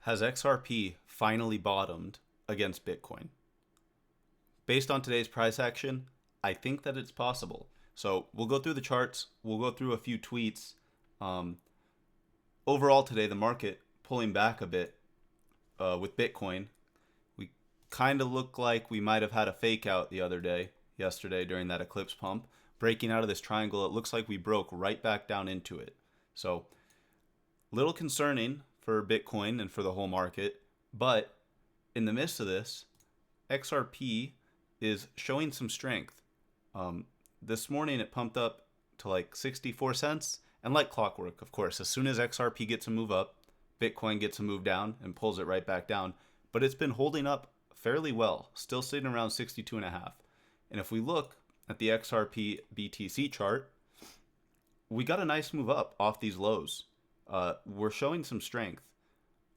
Has XRP finally bottomed against Bitcoin? Based on today's price action, I think that it's possible. So we'll go through the charts, we'll go through a few tweets. Um, Overall, today, the market pulling back a bit with Bitcoin. We kind of look like we might have had a fake out yesterday during that eclipse pump. Breaking out of this triangle, it looks like we broke right back down into it. So, little concerning for Bitcoin and for the whole market. But in the midst of this, XRP is showing some strength. Um, this morning it pumped up to like 64 cents. And like clockwork, of course, as soon as XRP gets a move up, Bitcoin gets a move down and pulls it right back down. But it's been holding up fairly well, still sitting around 62.5. And if we look at the XRP BTC chart, we got a nice move up off these lows. We're showing some strength.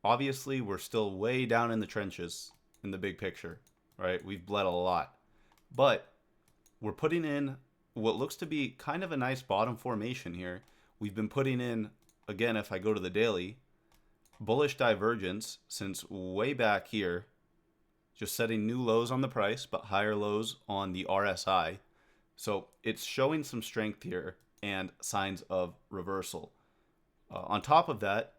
Obviously, we're still way down in the trenches in the big picture, right? We've bled a lot. But we're putting in what looks to be kind of a nice bottom formation here. We've been putting in, again, if I go to the daily, bullish divergence since way back here, just setting new lows on the price, but higher lows on the RSI. So it's showing some strength here and signs of reversal. On top of that,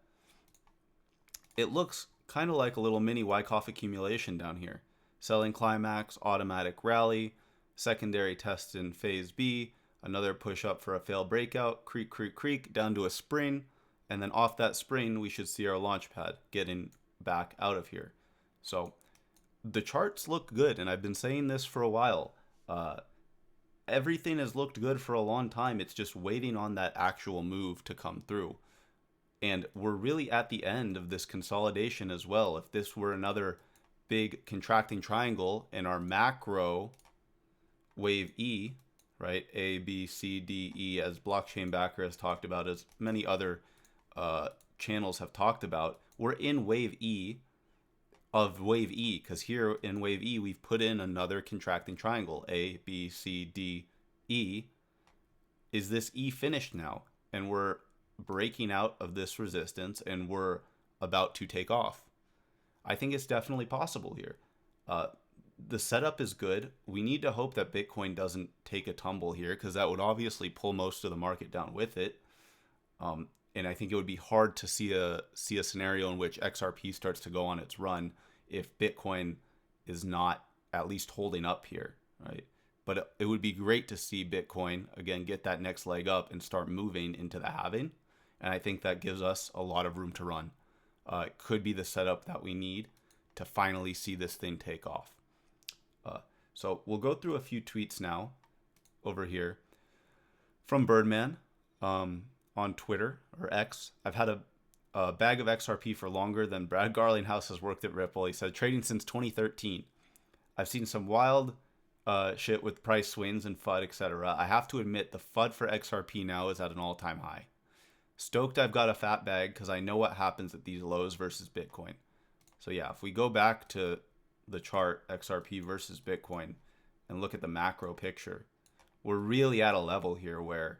it looks kind of like a little mini Wyckoff accumulation down here. Selling climax, automatic rally, secondary test in phase B, another push up for a failed breakout, creak, creak, creak, down to a spring, and then off that spring, we should see our launch pad getting back out of here. So the charts look good, and I've been saying this for a while. Everything has looked good for a long time. It's just waiting on that actual move to come through. And we're really at the end of this consolidation as well. If this were another big contracting triangle in our macro wave E, right? A, B, C, D, E, as Blockchain Backer has talked about, as many other channels have talked about. We're in wave E of wave E, because here in wave E, we've put in another contracting triangle, A, B, C, D, E. Is this E finished now? And we're breaking out of this resistance and we're about to take off. I think it's definitely possible here. The setup is good. We need to hope that Bitcoin doesn't take a tumble here, because that would obviously pull most of the market down with it. And I think it would be hard to see a scenario in which XRP starts to go on its run if Bitcoin is not at least holding up here, right? But it would be great to see Bitcoin again get that next leg up and start moving into the halving. And I think that gives us a lot of room to run. It could be the setup that we need to finally see this thing take off. So we'll go through a few tweets now over here from Birdman on Twitter or X. I've had a bag of XRP for longer than Brad Garlinghouse has worked at Ripple. He said, trading since 2013. I've seen some wild shit with price swings and FUD, etc. I have to admit the FUD for XRP now is at an all-time high. Stoked I've got a fat bag because I know what happens at these lows versus Bitcoin. So yeah, if we go back to the chart XRP versus Bitcoin and look at the macro picture, we're really at a level here where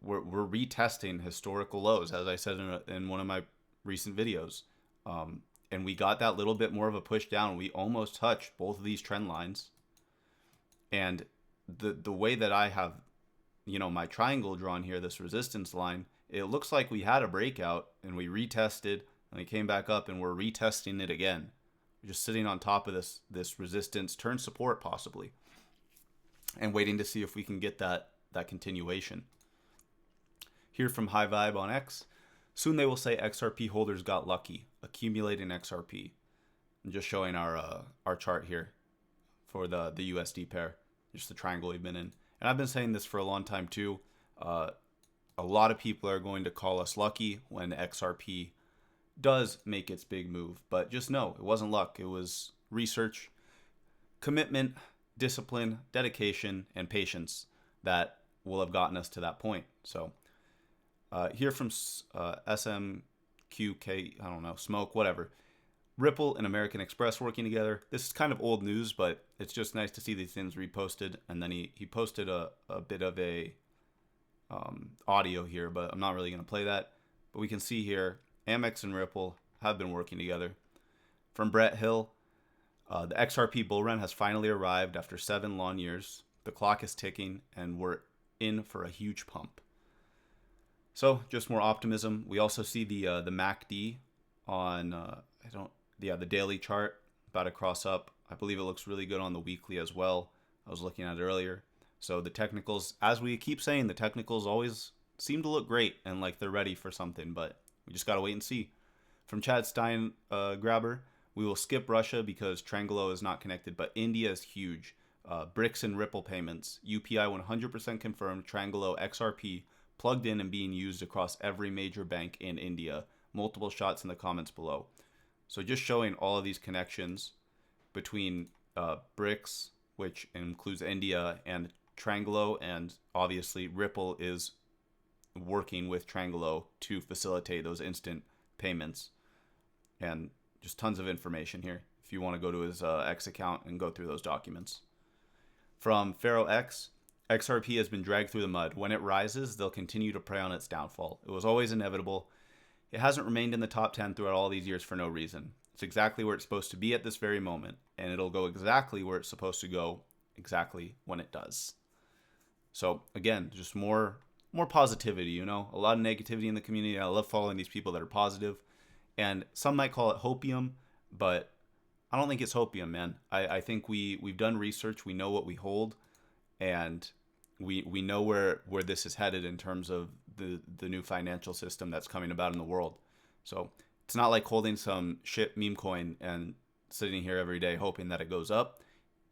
we're retesting historical lows, as I said in one of my recent videos. And we got that little bit more of a push down. We almost touched both of these trend lines. And the way that I have, my triangle drawn here, this resistance line, it looks like we had a breakout and we retested and we came back up and we're retesting it again. We're just sitting on top of this resistance, turn support possibly, and waiting to see if we can get that continuation. Here from High Vibe on X, soon they will say XRP holders got lucky, accumulating XRP. I'm just showing our chart here for the USD pair, just the triangle we've been in. And I've been saying this for a long time too. A lot of people are going to call us lucky when XRP does make its big move. But just know, it wasn't luck. It was research, commitment, discipline, dedication, and patience that will have gotten us to that point. So here from SMQK, I don't know, Smoke, whatever. Ripple and American Express working together. This is kind of old news, but it's just nice to see these things reposted. And then he posted a bit of a audio here, but I'm not really going to play that. But we can see here, Amex and Ripple have been working together. From Brett Hill, the XRP bull run has finally arrived after 7 long years. The clock is ticking, and we're in for a huge pump. So, just more optimism. We also see the MACD on the daily chart about to cross up. I believe it looks really good on the weekly as well. I was looking at it earlier. So the technicals, as we keep saying, the technicals always seem to look great and like they're ready for something, but we just gotta wait and see. From Chad Stein Grabber, we will skip Russia because Trangolo is not connected, but India is huge. BRICS and Ripple payments, UPI 100% confirmed, Trangolo XRP plugged in and being used across every major bank in India. Multiple shots in the comments below. So just showing all of these connections between BRICS, which includes India, and Trangolo, and obviously Ripple is working with Trangolo to facilitate those instant payments. And just tons of information here if you want to go to his X account and go through those documents. From Pharaoh X, XRP has been dragged through the mud. When it rises, they'll continue to prey on its downfall. It was always inevitable. It hasn't remained in the top 10 throughout all these years for no reason. It's exactly where it's supposed to be at this very moment, and it'll go exactly where it's supposed to go exactly when it does. So again, just more positivity, you know, a lot of negativity in the community. I love following these people that are positive, and some might call it hopium, but I don't think it's hopium, man. I think we've done research, we know what we hold, and we know where this is headed in terms of the new financial system that's coming about in the world. So it's not like holding some shit meme coin and sitting here every day hoping that it goes up.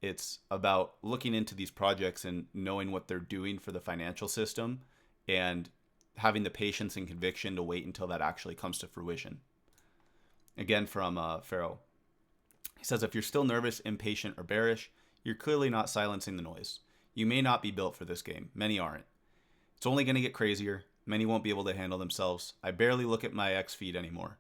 It's about looking into these projects and knowing what they're doing for the financial system and having the patience and conviction to wait until that actually comes to fruition. Again, from Pharaoh. He says, if you're still nervous, impatient, or bearish, you're clearly not silencing the noise. You may not be built for this game. Many aren't. It's only going to get crazier. Many won't be able to handle themselves. I barely look at my X feed anymore.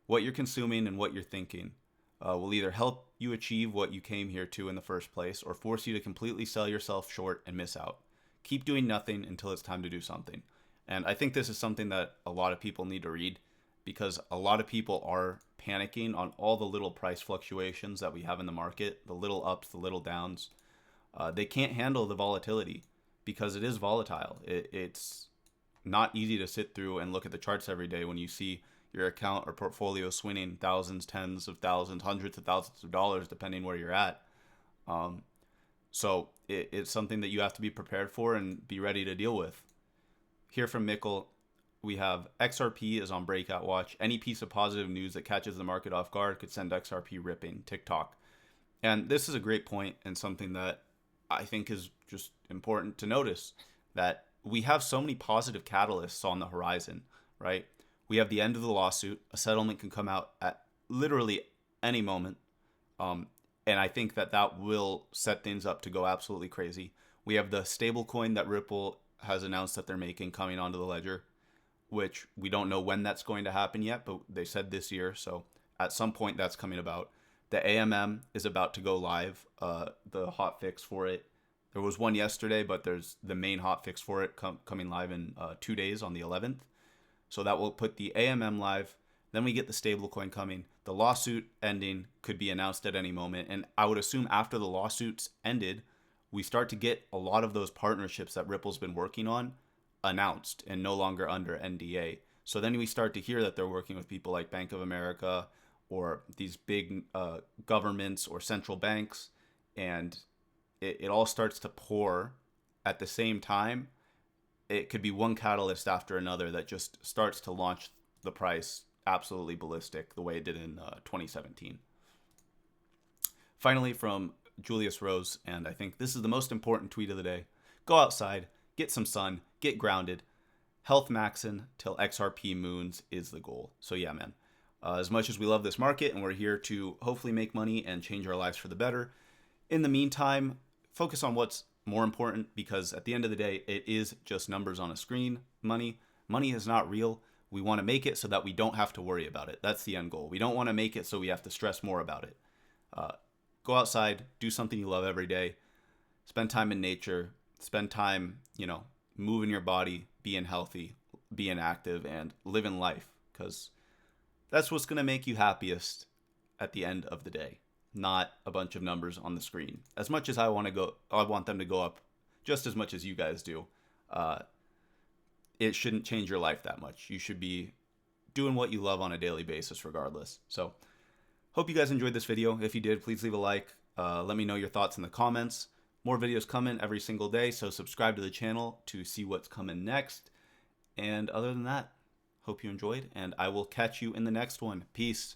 What you're consuming and what you're thinking will either help you achieve what you came here to in the first place or force you to completely sell yourself short and miss out. Keep doing nothing until it's time to do something. And I think this is something that a lot of people need to read because a lot of people are panicking on all the little price fluctuations that we have in the market, the little ups, the little downs. They can't handle the volatility because it is volatile. It's not easy to sit through and look at the charts every day when you see your account or portfolio swinging thousands, tens of thousands, hundreds of thousands of dollars, depending where you're at. So it's something that you have to be prepared for and be ready to deal with. Here from Mikkel, we have XRP is on breakout watch. Any piece of positive news that catches the market off guard could send XRP ripping. TikTok. And this is a great point and something that I think is just important to notice, that we have so many positive catalysts on the horizon, right? We have the end of the lawsuit. A settlement can come out at literally any moment. And I think that will set things up to go absolutely crazy. We have the stablecoin that Ripple has announced that they're making coming onto the ledger, which we don't know when that's going to happen yet, but they said this year. So at some point that's coming about. The AMM is about to go live, the hot fix for it. There was one yesterday, but there's the main hot fix for it coming live in 2 days on the 11th. So that will put the AMM live. Then we get the stablecoin coming. The lawsuit ending could be announced at any moment. And I would assume after the lawsuits ended, we start to get a lot of those partnerships that Ripple's been working on announced and no longer under NDA. So then we start to hear that they're working with people like Bank of America or these big governments or central banks. And it all starts to pour at the same time. It could be one catalyst after another that just starts to launch the price absolutely ballistic the way it did in 2017. Finally, from Julius Rose, and I think this is the most important tweet of the day. Go outside, get some sun, get grounded. Health maxing till XRP moons is the goal. So yeah, man. As much as we love this market and we're here to hopefully make money and change our lives for the better, in the meantime, focus on what's more important, because at the end of the day, it is just numbers on a screen. Money is not real. We want to make it so that we don't have to worry about it. That's the end goal. We don't want to make it so we have to stress more about it. Go outside, do something you love every day. Spend time in nature. Spend time, moving your body, being healthy, being active, and living life, because That's what's going to make you happiest at the end of the day, not a bunch of numbers on the screen. As much as I want them to go up just as much as you guys do. It shouldn't change your life that much. You should be doing what you love on a daily basis regardless. So hope you guys enjoyed this video. If you did, please leave a like. Let me know your thoughts in the comments. More videos coming every single day, so subscribe to the channel to see what's coming next. And other than that, hope you enjoyed, and I will catch you in the next one. Peace.